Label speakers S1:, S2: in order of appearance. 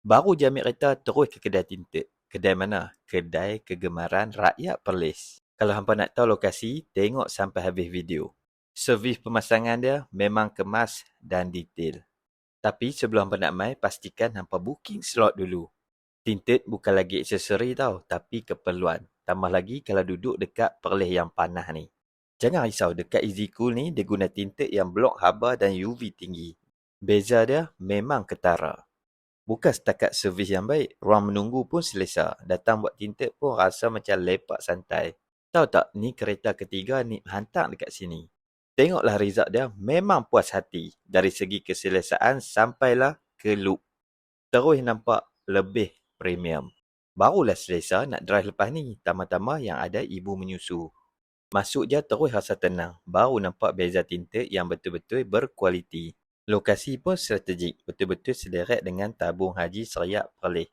S1: Baru je ambil kereta, terus ke kedai tinted. Kedai mana? Kedai kegemaran rakyat Perlis. Kalau hampa nak tahu lokasi, tengok sampai habis video. Servis pemasangan dia memang kemas dan detail. Tapi sebelum hampa nak mai, pastikan hampa booking slot dulu. Tinted bukan lagi aksesori tau, tapi keperluan. Tambah lagi kalau duduk dekat Perlis yang panas ni. Jangan risau, dekat EasyCool ni dia guna tinted yang blok haba dan UV tinggi. Beza dia memang ketara. Bukan setakat servis yang baik, ruang menunggu pun selesa. Datang buat tinted pun rasa macam lepak santai. Tahu tak, ni kereta ketiga Nip hantar dekat sini. Tengoklah result dia, memang puas hati. Dari segi keselesaan sampailah ke loop. Terus nampak lebih premium. Barulah selesa nak drive lepas ni, tambah-tambah yang ada ibu menyusu. Masuk je terus rasa tenang. Baru nampak beza tinted yang betul-betul berkualiti. Lokasi pun strategik, betul-betul sederet dengan tabung haji Seriak Perlis.